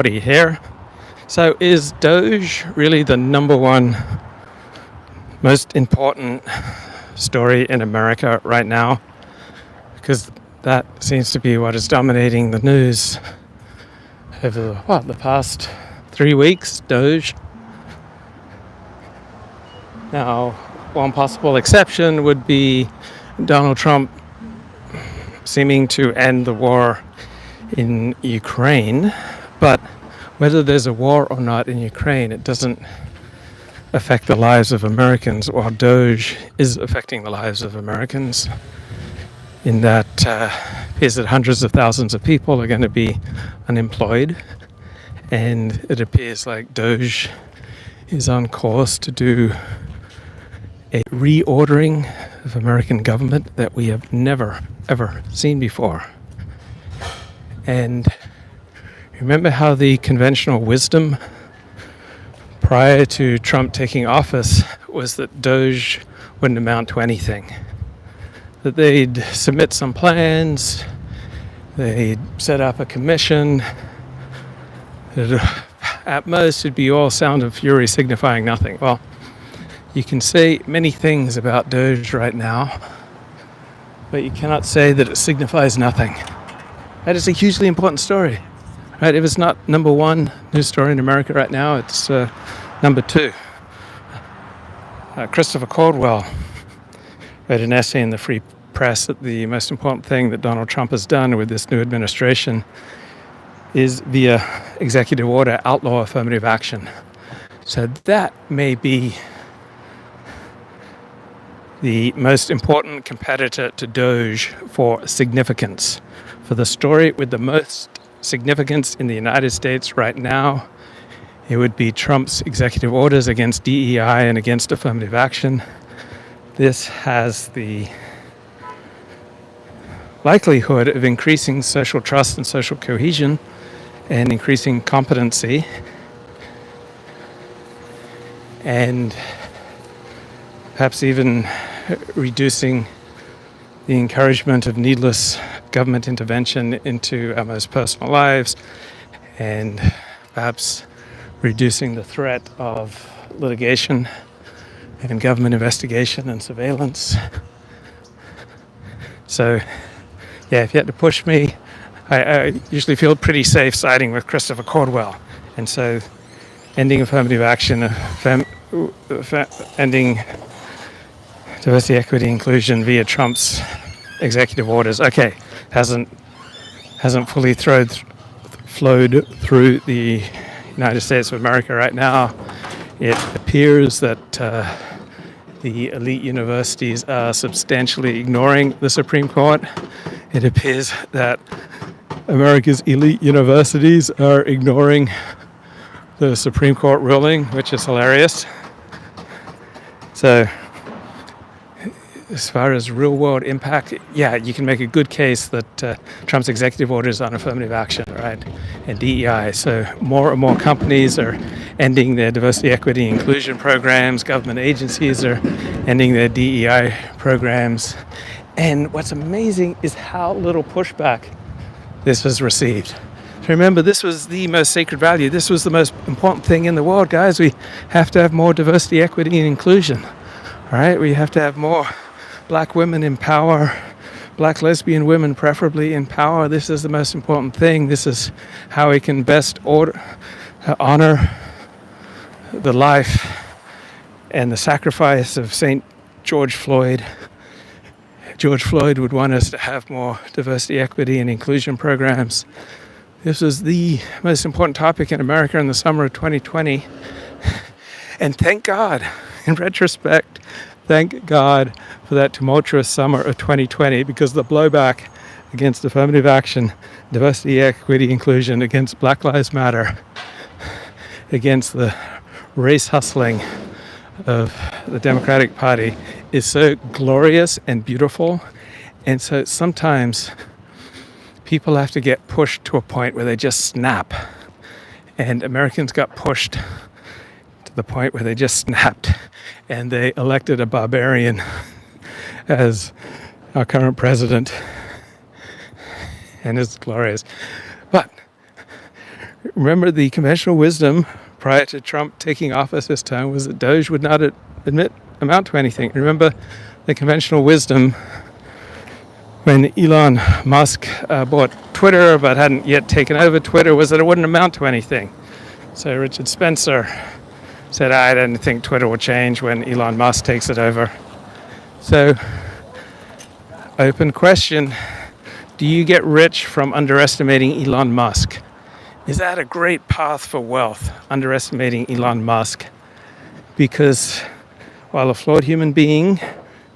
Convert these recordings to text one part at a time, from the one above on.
Here. So is DOGE really the number one most important story in America right now? Because that seems to be what is dominating the news over the past 3 weeks. DOGE. Now, one possible exception would be Donald Trump seeming to end the war in Ukraine, but whether there's a war or not in Ukraine, it doesn't affect the lives of Americans, while DOGE is affecting the lives of Americans in that is that hundreds of thousands of people are going to be unemployed, and it appears like DOGE is on course to do a reordering of American government that we have never, ever seen before. And remember how the conventional wisdom prior to Trump taking office was that DOGE wouldn't amount to anything. That they'd submit some plans, they'd set up a commission, at most it'd be all sound and fury signifying nothing. Well, you can say many things about DOGE right now, but you cannot say that it signifies nothing. That is a hugely important story. Right? If it's not number one news story in America right now, it's number two. Christopher Caldwell read an essay in the Free Press that the most important thing that Donald Trump has done with this new administration is via executive order outlaw affirmative action. So that may be the most important competitor to DOGE for significance. For the story with the most significance in the United States right now, it would be Trump's executive orders against DEI and against affirmative action. This has the likelihood of increasing social trust and social cohesion and increasing competency and perhaps even reducing the encouragement of needless government intervention into our most personal lives, and perhaps reducing the threat of litigation and government investigation and surveillance. So, if you had to push me, I usually feel pretty safe siding with Christopher Caldwell. And so, ending affirmative action, ending diversity, equity, inclusion via Trump's executive orders, hasn't fully flowed through the United States of America right now. It appears that the elite universities are substantially ignoring the Supreme Court. It appears that America's elite universities are ignoring the Supreme Court ruling, which is hilarious. So, as far as real-world impact, you can make a good case that Trump's executive orders on affirmative action, right, and DEI. So more and more companies are ending their diversity, equity, inclusion programs. Government agencies are ending their DEI programs. And what's amazing is how little pushback this was received. So remember, this was the most sacred value. This was the most important thing in the world, guys. We have to have more diversity, equity, and inclusion. All right, we have to have more Black women in power, Black lesbian women preferably in power. This is the most important thing. This is how we can best honor the life and the sacrifice of St. George Floyd. George Floyd would want us to have more diversity, equity, and inclusion programs. This was the most important topic in America in the summer of 2020. And thank God, in retrospect, thank God for that tumultuous summer of 2020, because the blowback against affirmative action, diversity, equity, inclusion, against Black Lives Matter, against the race hustling of the Democratic Party is so glorious and beautiful. And so sometimes people have to get pushed to a point where they just snap. And Americans got pushed to the point where they just snapped, and they elected a barbarian as our current president, and it's glorious. But Remember, the conventional wisdom prior to Trump taking office this time was that DOGE would not amount to anything. Remember, the conventional wisdom when Elon Musk bought Twitter but hadn't yet taken over Twitter was that it wouldn't amount to anything. So Richard Spencer said, I don't think Twitter will change when Elon Musk takes it over. So, open question, do you get rich from underestimating Elon Musk? Is that a great path for wealth, underestimating Elon Musk? Because while a flawed human being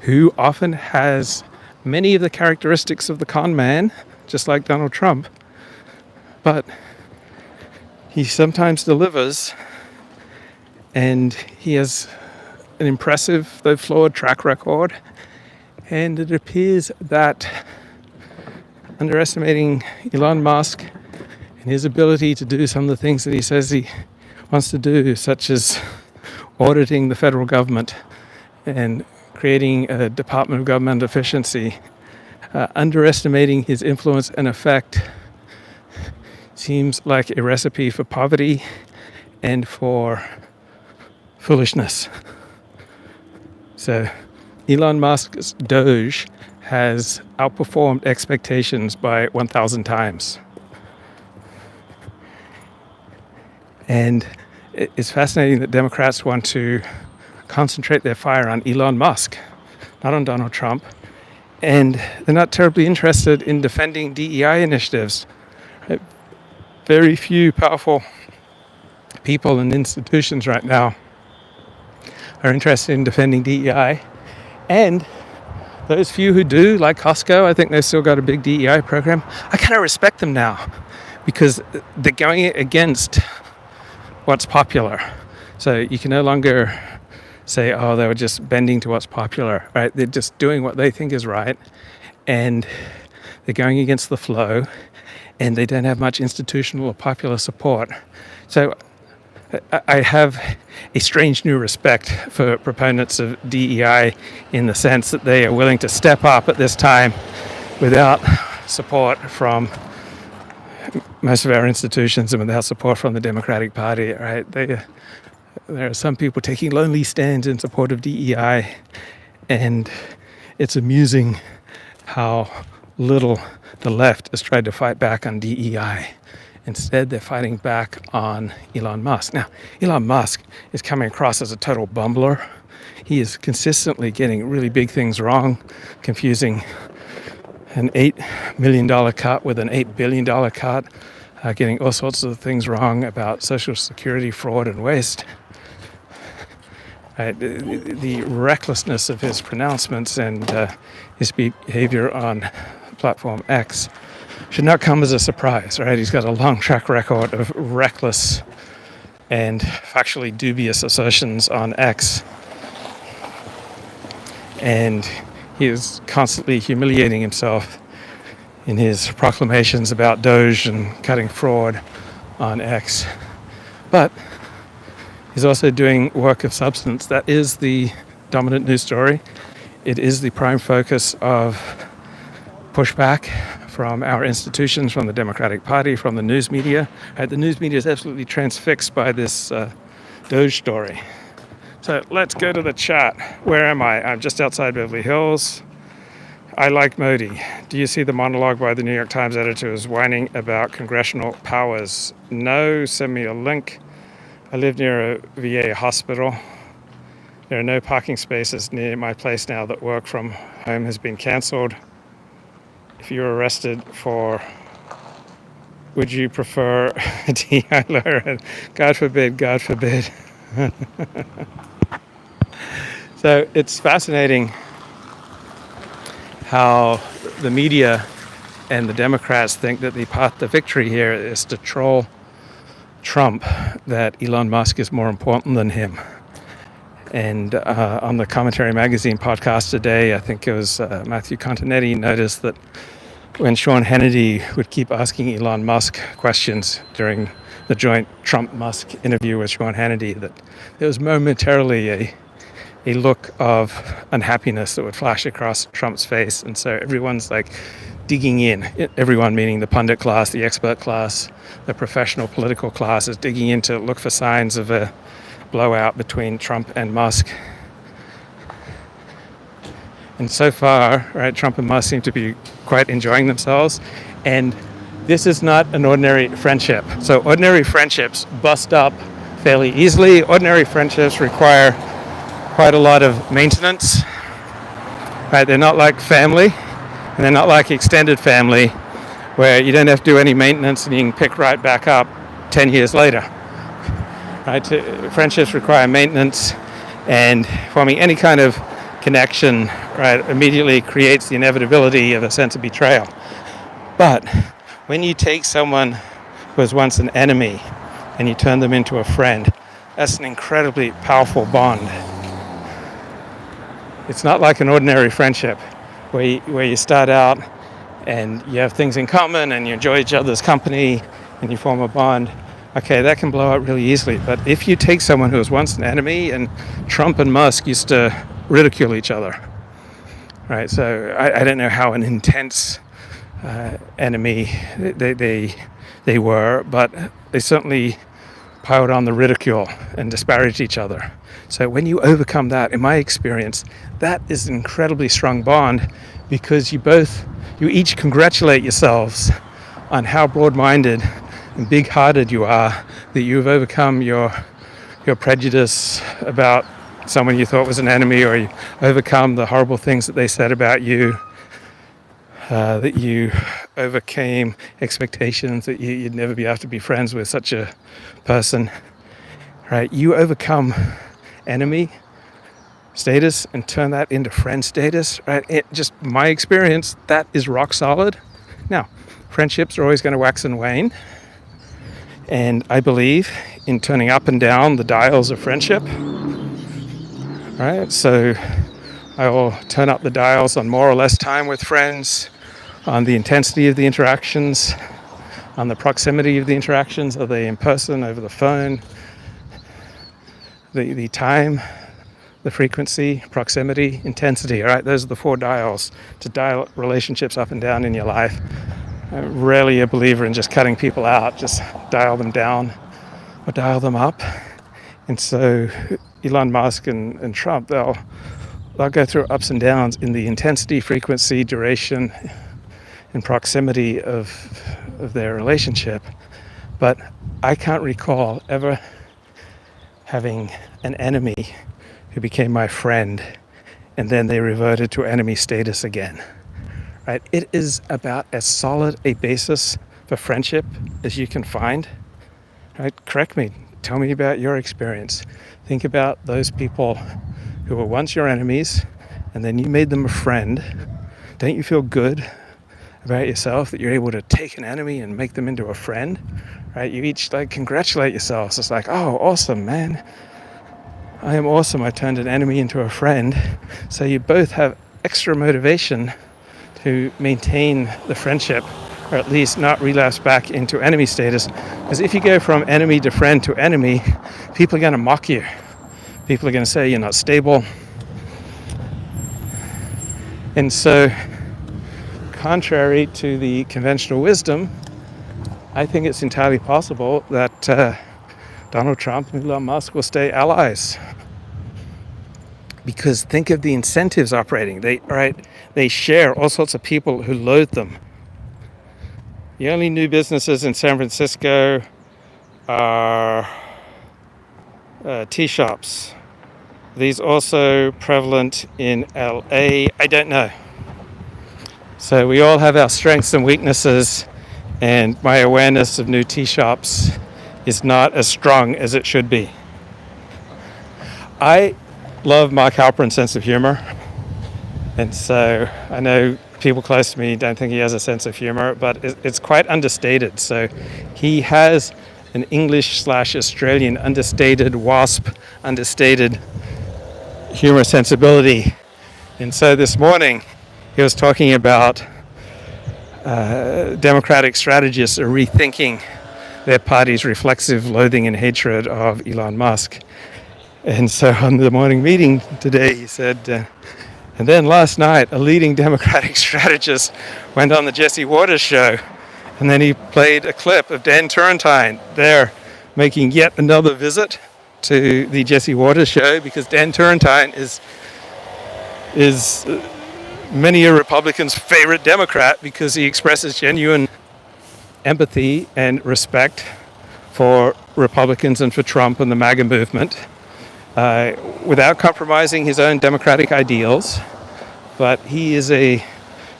who often has many of the characteristics of the con man, just like Donald Trump, but he sometimes delivers, and he has an impressive, though flawed, track record. And it appears that underestimating Elon Musk and his ability to do some of the things that he says he wants to do, such as auditing the federal government and creating a Department of Government Efficiency, underestimating his influence and effect seems like a recipe for poverty and for foolishness. So Elon Musk's DOGE has outperformed expectations by 1,000 times. And it's fascinating that Democrats want to concentrate their fire on Elon Musk, not on Donald Trump. And they're not terribly interested in defending DEI initiatives. Very few powerful people and institutions right now are interested in defending DEI. And those few who do, like Costco, I think they've still got a big DEI program. I kind of respect them now because they're going against what's popular. So you can no longer say, oh, they were just bending to what's popular, right? They're just doing what they think is right, and they're going against the flow, and they don't have much institutional or popular support. So I have a strange new respect for proponents of DEI in the sense that they are willing to step up at this time without support from most of our institutions and without support from the Democratic Party, right? There are some people taking lonely stands in support of DEI, and it's amusing how little the left has tried to fight back on DEI. Instead, they're fighting back on Elon Musk. Now, Elon Musk is coming across as a total bumbler. He is consistently getting really big things wrong, confusing an $8 million cut with an $8 billion cut, getting all sorts of things wrong about Social Security fraud and waste. The recklessness of his pronouncements and his behavior on platform X should not come as a surprise, right? He's got a long track record of reckless and factually dubious assertions on X. And he is constantly humiliating himself in his proclamations about DOGE and cutting fraud on X. But he's also doing work of substance. That is the dominant news story. It is the prime focus of pushback from our institutions, from the Democratic Party, from the news media. The news media is absolutely transfixed by this DOGE story. So let's go to the chat. Where am I? I'm just outside Beverly Hills. I like Modi. Do you see the monologue by the New York Times editor who's whining about congressional powers? No, send me a link. I live near a VA hospital. There are no parking spaces near my place now that work from home has been cancelled. If you were arrested for, would you prefer a DI lawyer? God forbid, God forbid. So it's fascinating how the media and the Democrats think that the path to victory here is to troll Trump, that Elon Musk is more important than him. And on the Commentary Magazine podcast today, I think it was Matthew Continetti noticed that when Sean Hannity would keep asking Elon Musk questions during the joint Trump-Musk interview with Sean Hannity, that there was momentarily a look of unhappiness that would flash across Trump's face. And so everyone's like digging in. Everyone, meaning the pundit class, the expert class, the professional political class, is digging in to look for signs of a blowout between Trump and Musk. And so far, right, Trump and Musk seem to be quite enjoying themselves. And this is not an ordinary friendship. So ordinary friendships bust up fairly easily. Ordinary friendships require quite a lot of maintenance. Right? They're not like family, and they're not like extended family, where you don't have to do any maintenance and you can pick right back up 10 years later. Right? Friendships require maintenance, and forming any kind of connection, right, immediately creates the inevitability of a sense of betrayal. But when you take someone who was once an enemy and you turn them into a friend, that's an incredibly powerful bond. It's not like an ordinary friendship where you start out and you have things in common and you enjoy each other's company and you form a bond. Okay, that can blow up really easily. But if you take someone who was once an enemy, and Trump and Musk used to ridicule each other, right? So I don't know how an intense enemy they were, but they certainly piled on the ridicule and disparaged each other. So when you overcome that, in my experience, that is an incredibly strong bond, because you each congratulate yourselves on how broad-minded and big-hearted you are, that you've overcome your prejudice about someone you thought was an enemy, or you overcome the horrible things that they said about you, that you overcame expectations that you'd never be able to be friends with such a person, right? You overcome enemy status and turn that into friend status, right? Just my experience, that is rock solid. Now, friendships are always going to wax and wane, and I believe in turning up and down the dials of friendship, right? So I will turn up the dials on more or less time with friends, on the intensity of the interactions, on the proximity of the interactions. Are they in person, over the phone? The time, the frequency, proximity, intensity, all right? Those are the four dials to dial relationships up and down in your life. I'm rarely a believer in just cutting people out. Just dial them down or dial them up. And so Elon Musk and Trump, they'll go through ups and downs in the intensity, frequency, duration, and proximity of their relationship. But I can't recall ever having an enemy who became my friend and then they reverted to enemy status again. Right? It is about as solid a basis for friendship as you can find. Right? Correct me. Tell me about your experience. Think about those people who were once your enemies and then you made them a friend. Don't you feel good about yourself that you're able to take an enemy and make them into a friend? Right? You each congratulate yourselves. It's like, oh, awesome, man. I am awesome. I turned an enemy into a friend. So you both have extra motivation to maintain the friendship, or at least not relapse back into enemy status. Because if you go from enemy to friend to enemy, people are going to mock you. People are going to say you're not stable. And so, contrary to the conventional wisdom, I think it's entirely possible that Donald Trump and Elon Musk will stay allies. Because think of the incentives operating. They share all sorts of people who loathe them. The only new businesses in San Francisco are tea shops. Are these also prevalent in LA? I don't know. So we all have our strengths and weaknesses, and my awareness of new tea shops is not as strong as it should be. I love Mark Halperin's sense of humor, and so I know people close to me don't think he has a sense of humor, but it's quite understated. So he has an English/Australian understated WASP, understated humor sensibility. And so this morning he was talking about Democratic strategists are rethinking their party's reflexive loathing and hatred of Elon Musk. And so on the morning meeting today, he said, And then last night, a leading Democratic strategist went on the Jesse Waters show, and then he played a clip of Dan Turrentine there making yet another visit to the Jesse Waters show, because Dan Turrentine is many a Republican's favorite Democrat, because he expresses genuine empathy and respect for Republicans and for Trump and the MAGA movement, without compromising his own democratic ideals. But he is a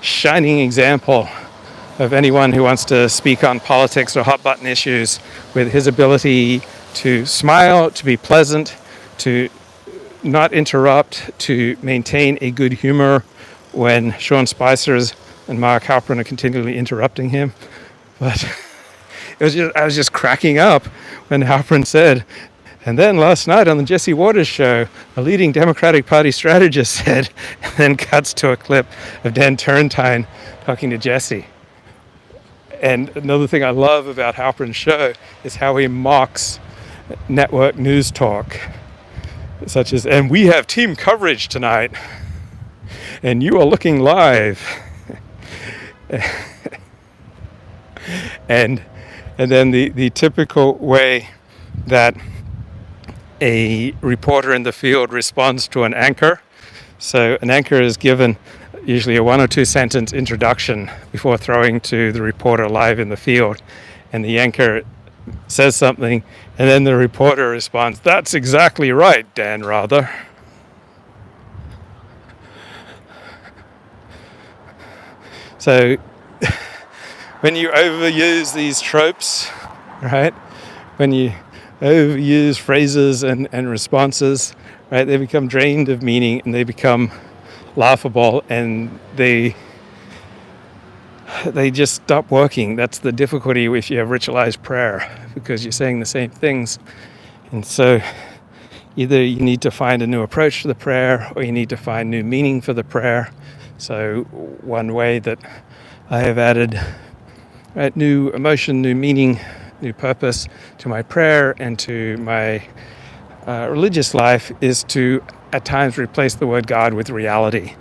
shining example of anyone who wants to speak on politics or hot button issues, with his ability to smile, to be pleasant, to not interrupt, to maintain a good humor when Sean Spicer and Mark Halperin are continually interrupting him. But I was just cracking up when Halperin said, and then last night on the Jesse Waters show, a leading Democratic Party strategist said, and then cuts to a clip of Dan Turrentine talking to Jesse. And another thing I love about Halperin's show is how he mocks network news talk, such as, and we have team coverage tonight, and you are looking live. and then the typical way that a reporter in the field responds to an anchor. So an anchor is given usually a 1 or 2 sentence introduction before throwing to the reporter live in the field. And the anchor says something, and then the reporter responds, "That's exactly right, Dan Rather." So when you overuse these tropes, right, when you overuse phrases and responses, right, they become drained of meaning and they become laughable, and they just stop working. That's the difficulty if you have ritualized prayer, because you're saying the same things. And so either you need to find a new approach to the prayer, or you need to find new meaning for the prayer. So one way that I have added, right, new emotion, new meaning, new purpose to my prayer and to my religious life is to at times replace the word God with reality,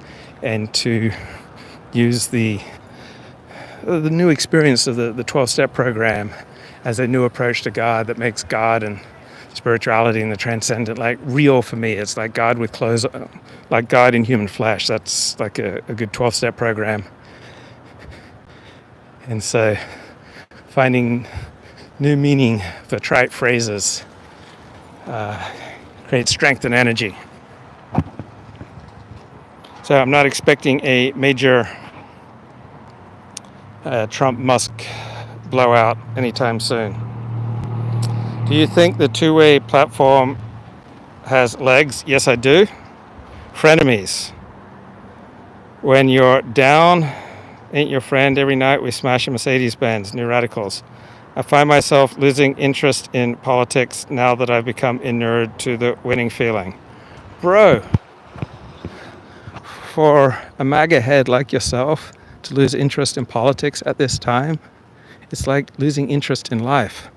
and to use the new experience of the 12-step program as a new approach to God that makes God and spirituality and the transcendent like real for me. It's like God with clothes, like God in human flesh. That's like a good 12-step program. And so finding new meaning for trite phrases creates strength and energy. So I'm not expecting a major Trump-Musk blowout anytime soon. Do you think the two-way platform has legs? Yes, I do. Frenemies. When you're down, ain't your friend, every night we smash a Mercedes-Benz, New Radicals. I find myself losing interest in politics now that I've become inured to the winning feeling. Bro, for a MAGA head like yourself to lose interest in politics at this time, it's like losing interest in life.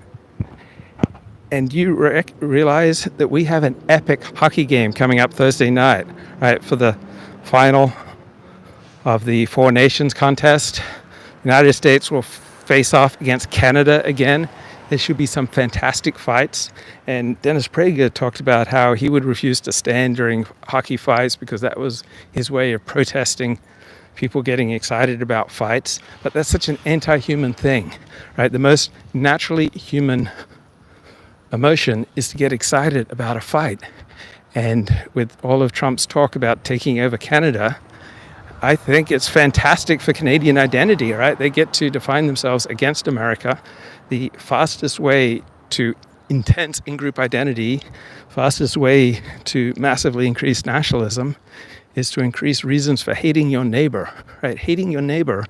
And you realize that we have an epic hockey game coming up Thursday night, right, for the final of the Four Nations contest. The United States will face off against Canada again. There should be some fantastic fights. And Dennis Prager talked about how he would refuse to stand during hockey fights because that was his way of protesting people getting excited about fights. But that's such an anti-human thing, right? The most naturally human emotion is to get excited about a fight. And with all of Trump's talk about taking over Canada, I think it's fantastic for Canadian identity, right? They get to define themselves against America. The fastest way to intense in-group identity, fastest way to massively increase nationalism is to increase reasons for hating your neighbor, right? Hating your neighbor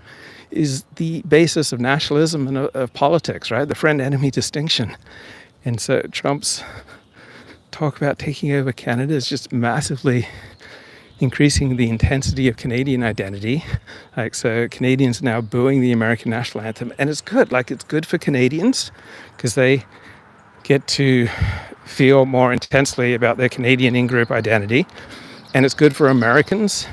is the basis of nationalism and of politics, right? The friend-enemy distinction. And so Trump's talk about taking over Canada is just massively increasing the intensity of Canadian identity. Like, so Canadians are now booing the American national anthem, and it's good. Like, it's good for Canadians because they get to feel more intensely about their Canadian in-group identity, and it's good for Americans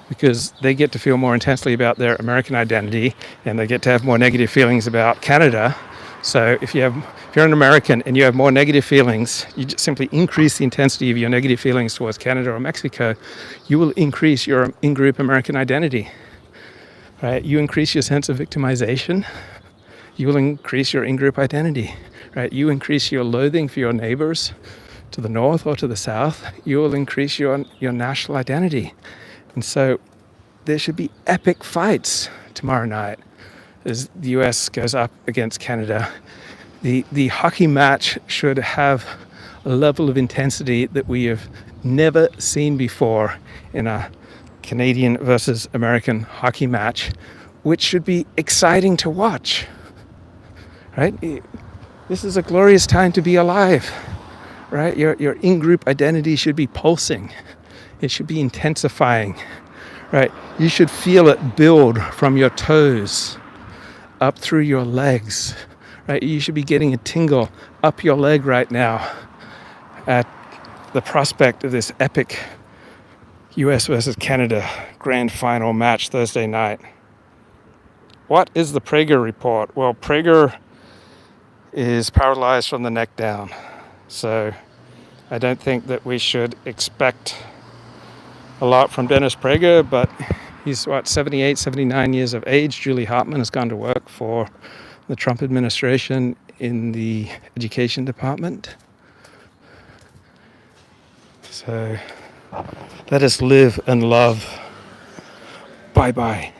because they get to feel more intensely about their American identity, and they get to have more negative feelings about Canada. So if you're an American and you have more negative feelings, you just simply increase the intensity of your negative feelings towards Canada or Mexico, you will increase your in-group American identity. Right? You increase your sense of victimization, you will increase your in-group identity. Right? You increase your loathing for your neighbors to the north or to the south, you will increase your national identity. And so there should be epic fights tomorrow night as the US goes up against Canada. The hockey match should have a level of intensity that we have never seen before in a Canadian versus American hockey match, which should be exciting to watch. Right? This is a glorious time to be alive. Right? Your in-group identity should be pulsing. It should be intensifying. Right? You should feel it build from your toes up through your legs. Right? You should be getting a tingle up your leg right now at the prospect of this epic US versus Canada grand final match Thursday night. What is the Prager report? Well, Prager is paralyzed from the neck down. So I don't think that we should expect a lot from Dennis Prager, but he's 78, 79 years of age. Julie Hartman has gone to work for the Trump administration in the education department. So let us live and love. Bye-bye.